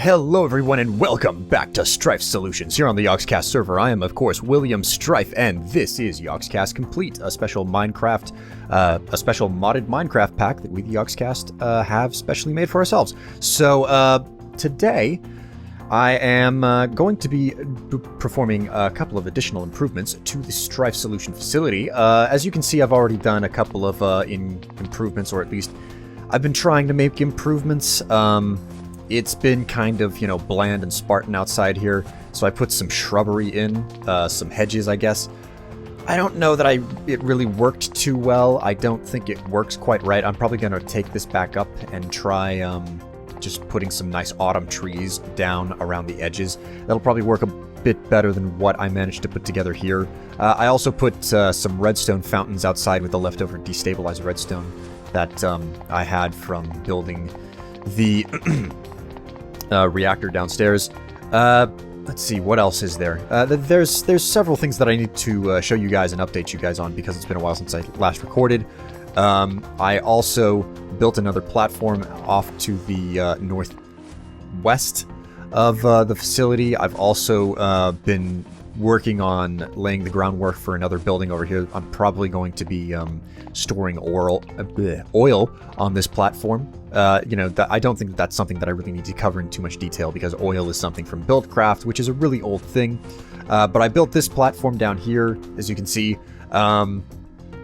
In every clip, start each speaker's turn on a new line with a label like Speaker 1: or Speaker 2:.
Speaker 1: Hello everyone and welcome back to Strife Solutions here on the YogCast server. I am of course William Strife and this is YogCast Complete, a special modded Minecraft pack that we the YogCast have specially made for ourselves. So today I am going to be performing a couple of additional improvements to the Strife Solution facility. As you can see, I've already done a couple of improvements, or at least I've been trying to make improvements. It's been kind of, bland and Spartan outside here, so I put some shrubbery in, some hedges, I guess. I don't know that it really worked too well. I don't think it works quite right. I'm probably going to take this back up and try just putting some nice autumn trees down around the edges. That'll probably work a bit better than what I managed to put together here. I also put some redstone fountains outside with the leftover destabilized redstone that I had from building the reactor downstairs. Let's see, what else is there? There's several things that I need to show you guys and update you guys on because it's been a while since I last recorded. I also built another platform off to the northwest of the facility. I've also been working on laying the groundwork for another building over here. I'm probably going to be storing oil on this platform. I don't think that's something that I really need to cover in too much detail because oil is something from Buildcraft, which is a really old thing. But I built this platform down here, as you can see.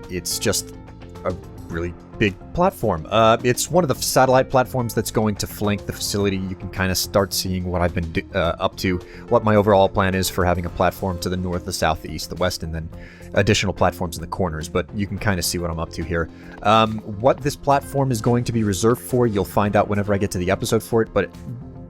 Speaker 1: It's just a really big platform. It's one of the satellite platforms that's going to flank the facility. You can kind of start seeing what I've been up to, what my overall plan is for having a platform to the north, the south, the east, the west, and then additional platforms in the corners, but you can kind of see what I'm up to here. What this platform is going to be reserved for, you'll find out whenever I get to the episode for it, but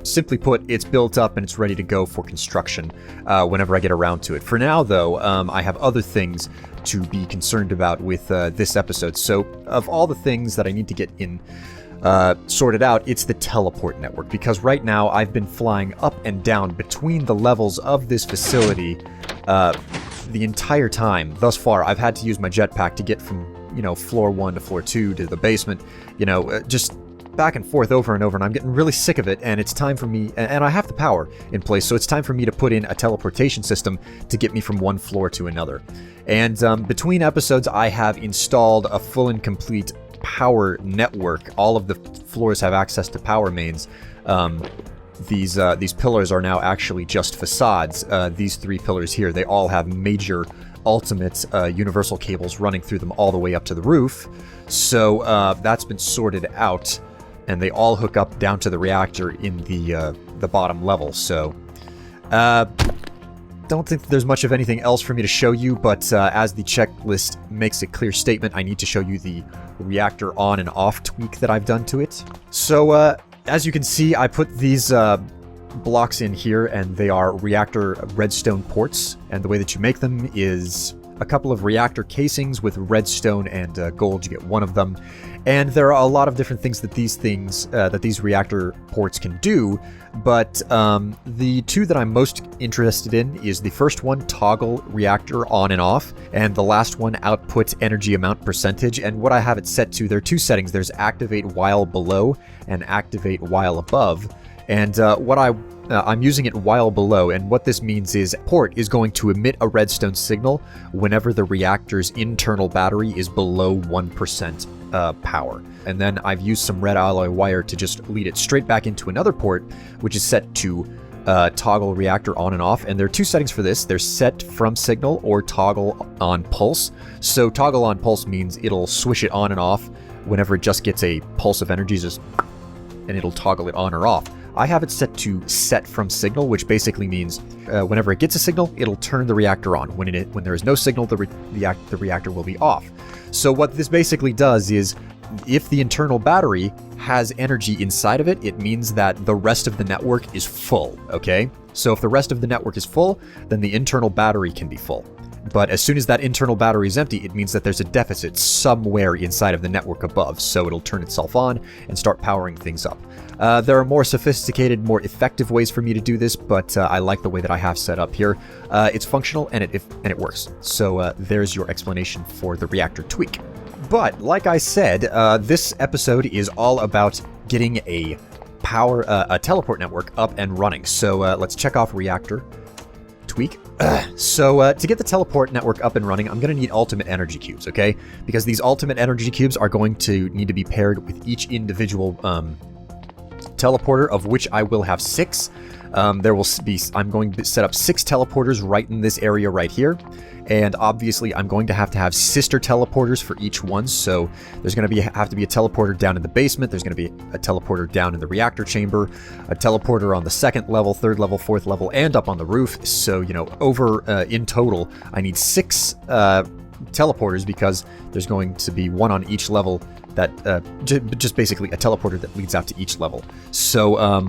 Speaker 1: simply put, it's built up and it's ready to go for construction whenever I get around to it. For now, though, I have other things to be concerned about with this episode. So, of all the things that I need to get in sorted out, it's the teleport network, because right now I've been flying up and down between the levels of this facility the entire time. Thus far, I've had to use my jetpack to get from, floor 1 to floor 2 to the basement, just back and forth over and over, and I'm getting really sick of it, and it's time for me, and I have the power in place, so it's time for me to put in a teleportation system to get me from one floor to another. And between episodes, I have installed a full and complete power network. All of the floors have access to power mains. These pillars are now actually just facades. These 3 pillars here, they all have major ultimate universal cables running through them all the way up to the roof. So that's been sorted out, and they all hook up down to the reactor in the bottom level. So don't think there's much of anything else for me to show you, but as the checklist makes a clear statement, I need to show you the reactor on and off tweak that I've done to it. So as you can see, I put these blocks in here, and they are reactor redstone ports, and the way that you make them is a couple of reactor casings with redstone and gold. You get one of them, and there are a lot of different things that these reactor ports can do, but the 2 that I'm most interested in is the first one, toggle reactor on and off, and the last one, output energy amount percentage. And what I have it set to, there are 2 settings. There's activate while below and activate while above. And I'm using it while below, and what this means is port is going to emit a redstone signal whenever the reactor's internal battery is below 1% power. And then I've used some red alloy wire to just lead it straight back into another port, which is set to toggle reactor on and off. And there are 2 settings for this. There's set from signal or toggle on pulse. So toggle on pulse means it'll swish it on and off whenever it just gets a pulse of energy, and it'll toggle it on or off. I have it set to set from signal, which basically means whenever it gets a signal, it'll turn the reactor on. When there is no signal, the reactor will be off. So what this basically does is, if the internal battery has energy inside of it, it means that the rest of the network is full, okay? So if the rest of the network is full, then the internal battery can be full. But as soon as that internal battery is empty, it means that there's a deficit somewhere inside of the network above, so it'll turn itself on and start powering things up. There are more sophisticated, more effective ways for me to do this, but I like the way that I have set up here. It's functional and it works. So there's your explanation for the reactor tweak. But like I said, this episode is all about getting a a teleport network up and running. So let's check off Reactor. Tweak. So to get the teleport network up and running, I'm going to need ultimate energy cubes, okay? Because these ultimate energy cubes are going to need to be paired with each individual teleporter, of which I will have 6. I'm going to set up 6 teleporters right in this area right here. And obviously, I'm going to have sister teleporters for each one. So there's going to have to be a teleporter down in the basement. There's going to be a teleporter down in the reactor chamber, a teleporter on the 2nd level, 3rd level, 4th level, and up on the roof. So, you know, in total, I need 6 teleporters, because there's going to be one on each level that just basically a teleporter that leads out to each level. So,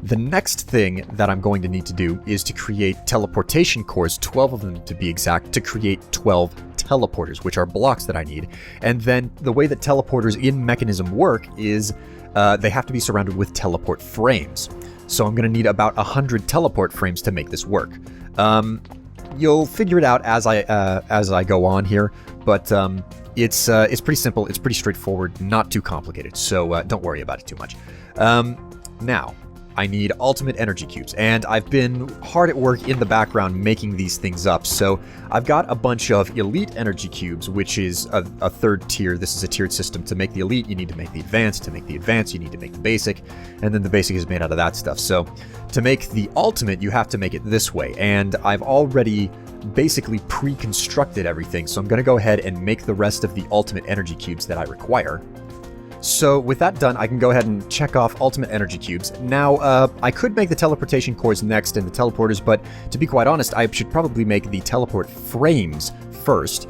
Speaker 1: the next thing that I'm going to need to do is to create teleportation cores, 12 of them to be exact, to create 12 teleporters, which are blocks that I need. And then the way that teleporters in Mechanism work is they have to be surrounded with teleport frames. So I'm going to need about 100 teleport frames to make this work. You'll figure it out as I go on here, but it's pretty simple, it's pretty straightforward, not too complicated, so don't worry about it too much. Now, I need ultimate energy cubes, and I've been hard at work in the background making these things up. So I've got a bunch of elite energy cubes, which is a 3rd tier. This is a tiered system. To make the elite, you need to make the advanced. To make the advanced, you need to make the basic, and then the basic is made out of that stuff. So to make the ultimate, you have to make it this way, and I've already basically pre-constructed everything. So I'm going to go ahead and make the rest of the ultimate energy cubes that I require. So with that done, I can go ahead and check off ultimate energy cubes. Now, I could make the teleportation cores next and the teleporters, but to be quite honest, I should probably make the teleport frames first,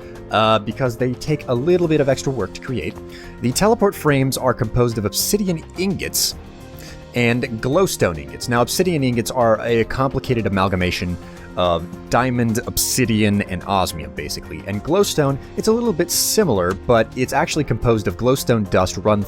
Speaker 1: because they take a little bit of extra work to create. The teleport frames are composed of obsidian ingots and glowstone ingots. Now, obsidian ingots are a complicated amalgamation of diamond, obsidian, and osmium, basically. And glowstone, it's a little bit similar, but it's actually composed of glowstone dust run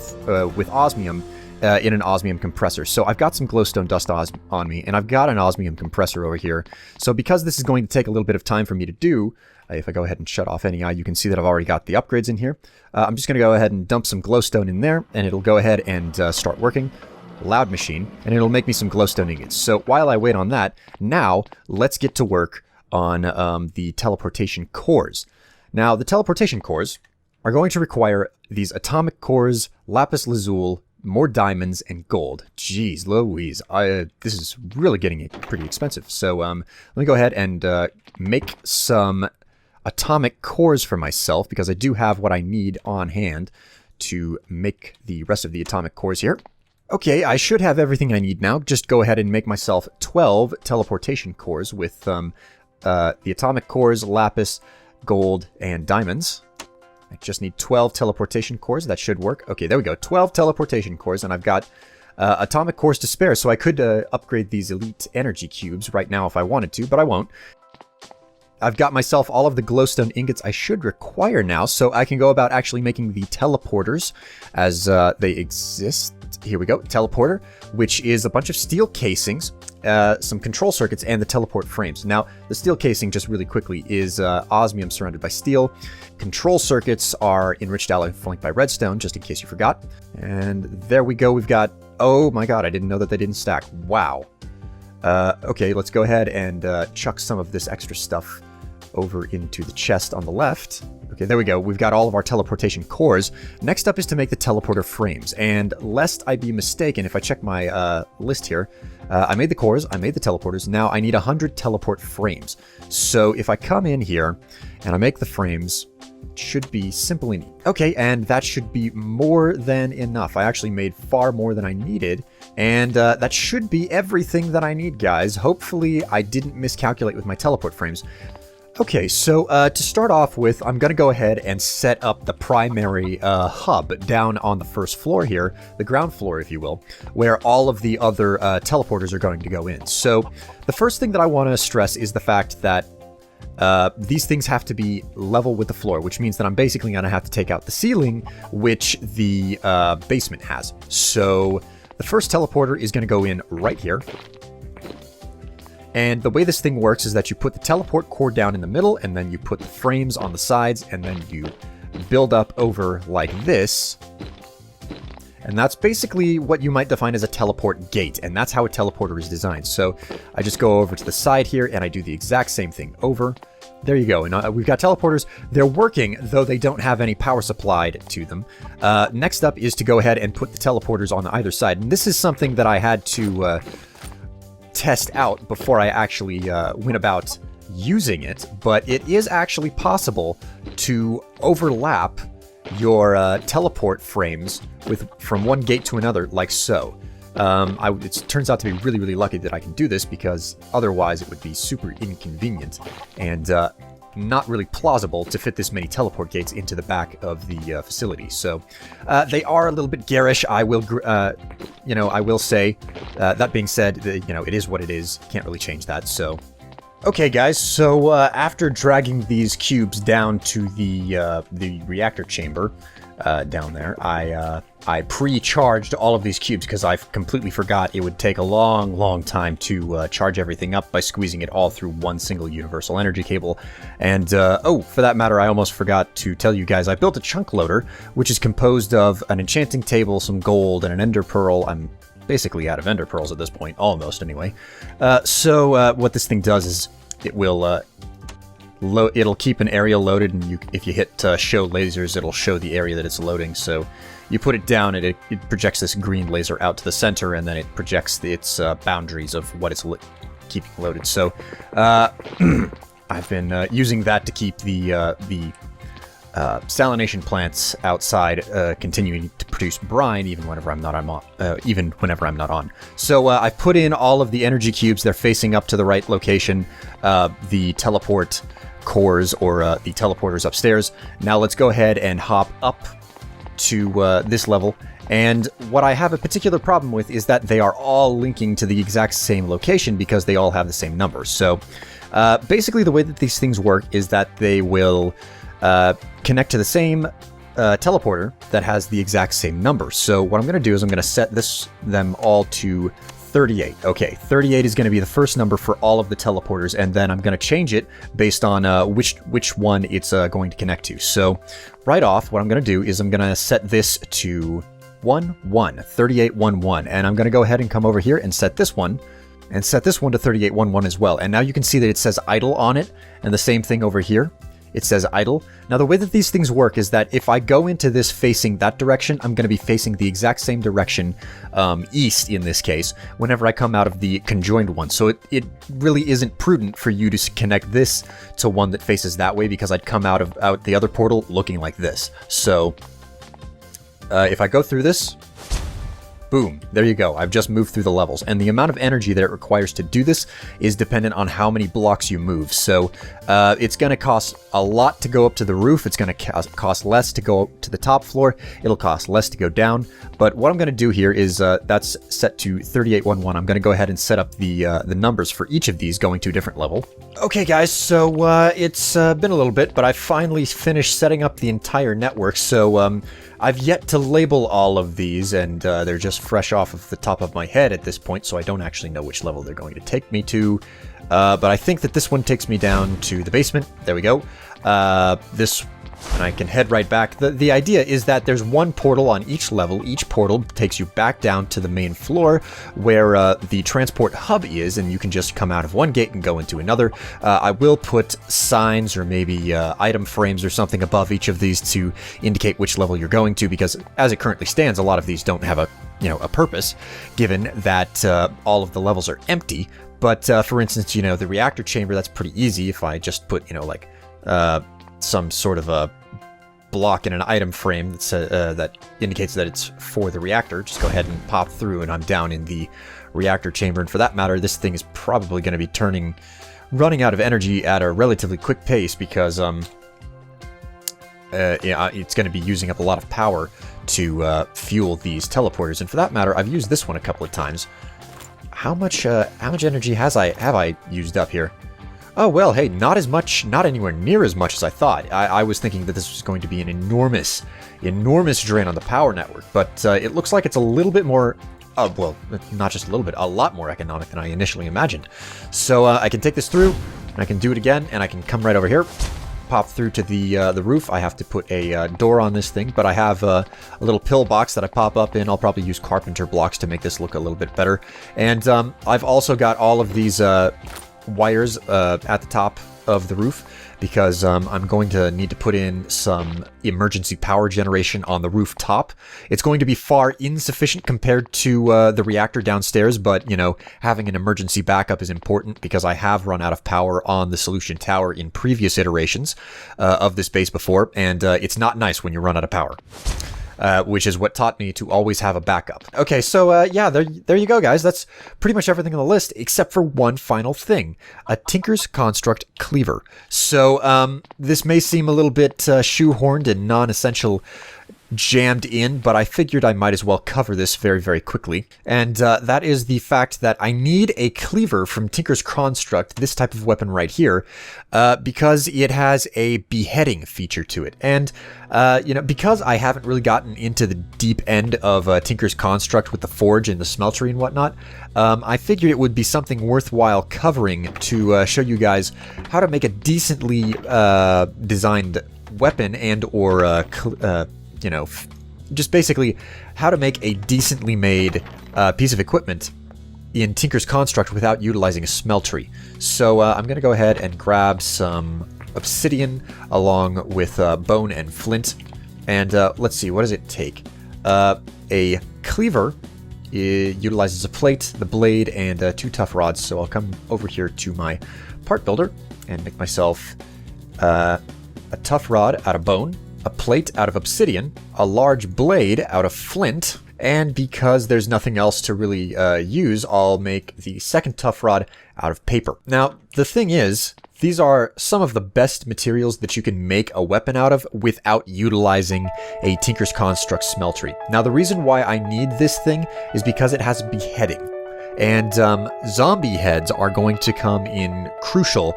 Speaker 1: with osmium in an osmium compressor. So I've got some glowstone dust on me, and I've got an osmium compressor over here. So because this is going to take a little bit of time for me to do, if I go ahead and shut off NEI, you can see that I've already got the upgrades in here. I'm just going to go ahead and dump some glowstone in there, and it'll go ahead and start working. Loud machine, and it'll make me some glowstone ingots. So while I wait on that, now let's get to work on the teleportation cores. Now, the teleportation cores are going to require these atomic cores, lapis lazuli, more diamonds, and gold. Jeez Louise, this is really getting pretty expensive. So let me go ahead and make some atomic cores for myself, because I do have what I need on hand to make the rest of the atomic cores here. Okay, I should have everything I need now. Just go ahead and make myself 12 teleportation cores with the atomic cores, lapis, gold, and diamonds. I just need 12 teleportation cores. That should work. Okay, there we go. 12 teleportation cores, and I've got atomic cores to spare, so I could upgrade these elite energy cubes right now if I wanted to, but I won't. I've got myself all of the glowstone ingots I should require now, so I can go about actually making the teleporters as they exist. Here we go, teleporter, which is a bunch of steel casings, some control circuits, and the teleport frames. Now, the steel casing, just really quickly, is osmium surrounded by steel. Control circuits are enriched alloy flanked by redstone, just in case you forgot. And there we go, we've got... Oh my god, I didn't know that they didn't stack. Wow. Okay, let's go ahead and chuck some of this extra stuff over into the chest on the left. Okay, there we go. We've got all of our teleportation cores. Next up is to make the teleporter frames. And lest I be mistaken, if I check my list here, I made the cores, I made the teleporters. Now I need 100 teleport frames. So if I come in here and I make the frames, it should be simple and neat. Okay, and that should be more than enough. I actually made far more than I needed. And that should be everything that I need, guys. Hopefully I didn't miscalculate with my teleport frames. Okay, so to start off with, I'm going to go ahead and set up the primary hub down on the first floor here, the ground floor, if you will, where all of the other teleporters are going to go in. So the first thing that I want to stress is the fact that these things have to be level with the floor, which means that I'm basically going to have to take out the ceiling, which the basement has. So the first teleporter is going to go in right here. And the way this thing works is that you put the teleport core down in the middle, and then you put the frames on the sides, and then you build up over like this. And that's basically what you might define as a teleport gate, and that's how a teleporter is designed. So I just go over to the side here, and I do the exact same thing over. There you go, and we've got teleporters. They're working, though they don't have any power supplied to them. Next up is to go ahead and put the teleporters on either side, and this is something that I had to test out before I actually went about using it, but it is actually possible to overlap your teleport frames from one gate to another, like so. It turns out to be really, really lucky that I can do this, because otherwise it would be super inconvenient and not really plausible to fit this many teleport gates into the back of the facility. So they are a little bit garish. I will say. That being said, it is what it is. Can't really change that. So. Okay, guys, so after dragging these cubes down to the reactor chamber down there, I pre-charged all of these cubes because I completely forgot it would take a long, long time to charge everything up by squeezing it all through one single universal energy cable. And, oh, for that matter, I almost forgot to tell you guys, I built a chunk loader, which is composed of an enchanting table, some gold, and an ender pearl. I'm basically out of ender pearls at this point, almost anyway. So what this thing does is it will it'll keep an area loaded, and if you hit show lasers, it'll show the area that it's loading. So you put it down, and it projects this green laser out to the center, and then it projects its boundaries of what it's keeping loaded. So I've been using that to keep the salination plants outside, continuing to produce brine even whenever I'm not on. So I put in all of the energy cubes. They're facing up to the right location. The teleport cores, or the teleporters upstairs. Now let's go ahead and hop up to this level. And what I have a particular problem with is that they are all linking to the exact same location because they all have the same numbers. So basically the way that these things work is that they will connect to the same teleporter that has the exact same number. So what I'm going to do is I'm going to set them all to 38. Okay, 38 is going to be the first number for all of the teleporters, and then I'm going to change it based on which one it's going to connect to. So right off, what I'm going to do is I'm going to set this to 3811, and I'm going to go ahead and come over here and set this one to 3811 as well. And now you can see that it says idle on it, and the same thing over here. It says idle. Now the way that these things work is that if I go into this facing that direction, I'm going to be facing the exact same direction, east in this case, whenever I come out of the conjoined one. So it really isn't prudent for you to connect this to one that faces that way, because I'd come out the other portal looking like this. So if I go through this, boom, there you go. I've just moved through the levels. And the amount of energy that it requires to do this is dependent on how many blocks you move. So it's going to cost a lot to go up to the roof. It's going to cost less to go up to the top floor. It'll cost less to go down. But what I'm going to do here is that's set to 3811. I'm going to go ahead and set up the numbers for each of these going to a different level. Okay, guys, so it's been a little bit, but I finally finished setting up the entire network. So I've yet to label all of these, and they're just fresh off of the top of my head at this point, so I don't actually know which level they're going to take me to. But I think that this one takes me down to the basement. There we go. And I can head right back. The idea is that there's one portal on each level. Each portal takes you back down to the main floor where the transport hub is, and you can just come out of one gate and go into another. I will put signs or maybe item frames or something above each of these to indicate which level you're going to, because as it currently stands, a lot of these don't have a purpose, given that all of the levels are empty. But for instance, the reactor chamber, that's pretty easy. If I just put, some sort of a block in an item frame that indicates that it's for the reactor, just go ahead and pop through, and I'm down in the reactor chamber. And for that matter, this thing is probably going to be running out of energy at a relatively quick pace, because it's going to be using up a lot of power to fuel these teleporters. And for that matter, I've used this one a couple of times. How much energy have I used up here? Oh, well, hey, not anywhere near as much as I thought. I was thinking that this was going to be an enormous drain on the power network, but it looks like it's a little bit more, well, not just a little bit, a lot more economic than I initially imagined. So I can take this through, and I can do it again, and I can come right over here, pop through to the roof, I have to put a door on this thing, but I have a little pill box that I pop up in. I'll probably use carpenter blocks to make this look a little bit better. And I've also got all of these wires at the top of the roof, because I'm going to need to put in some emergency power generation on the rooftop. It's going to be far insufficient compared to the reactor downstairs, but, you know, having an emergency backup is important because I have run out of power on the solution tower in previous iterations of this base before, and it's not nice when you run out of power. Which is what taught me to always have a backup. Okay, so yeah, there you go, guys. That's pretty much everything on the list, except for one final thing. A Tinker's Construct cleaver. So this may seem a little bit shoehorned and non-essential jammed in, but I figured I might as well cover this very, very quickly. And that is the fact that I need a cleaver from Tinker's Construct, this type of weapon right here, because it has a beheading feature to it. And, you know, because I haven't really gotten into the deep end of Tinker's Construct with the forge and the smeltery and whatnot, I figured it would be something worthwhile covering to show you guys how to make a decently designed weapon and or you know, just basically how to make a decently made piece of equipment in Tinker's Construct without utilizing a smeltery. So I'm going to go ahead and grab some obsidian along with bone and flint. And let's see, what does it take? A cleaver utilizes a plate, the blade, and 2 tough rods. So I'll come over here to my part builder and make myself a tough rod out of bone, a plate out of obsidian, a large blade out of flint, and because there's nothing else to really use, I'll make the second tough rod out of paper. Now, the thing is, these are some of the best materials that you can make a weapon out of without utilizing a Tinker's Construct smeltery. Now, the reason why I need this thing is because it has beheading. And zombie heads are going to come in crucial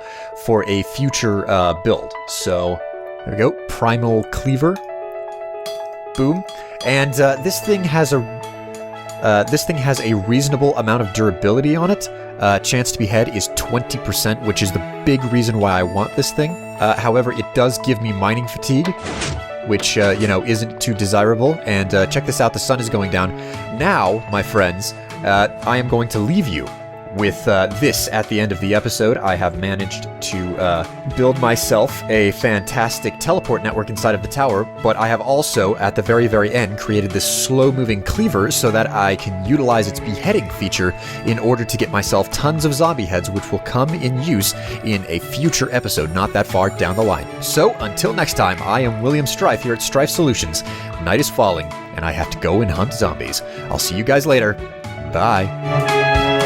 Speaker 1: for a future build. So there we go, primal cleaver. Boom. And this thing has a reasonable amount of durability on it. Chance to behead is 20%, which is the big reason why I want this thing. However, it does give me mining fatigue, which, you know, isn't too desirable. And check this out, the sun is going down. Now, my friends, I am going to leave you with this at the end of the episode. I have managed to build myself a fantastic teleport network inside of the tower, but I have also, at the very, very end, created this slow-moving cleaver so that I can utilize its beheading feature in order to get myself tons of zombie heads, which will come in use in a future episode not that far down the line. So, until next time, I am William Strife here at Strife Solutions. Night is falling, and I have to go and hunt zombies. I'll see you guys later. Bye.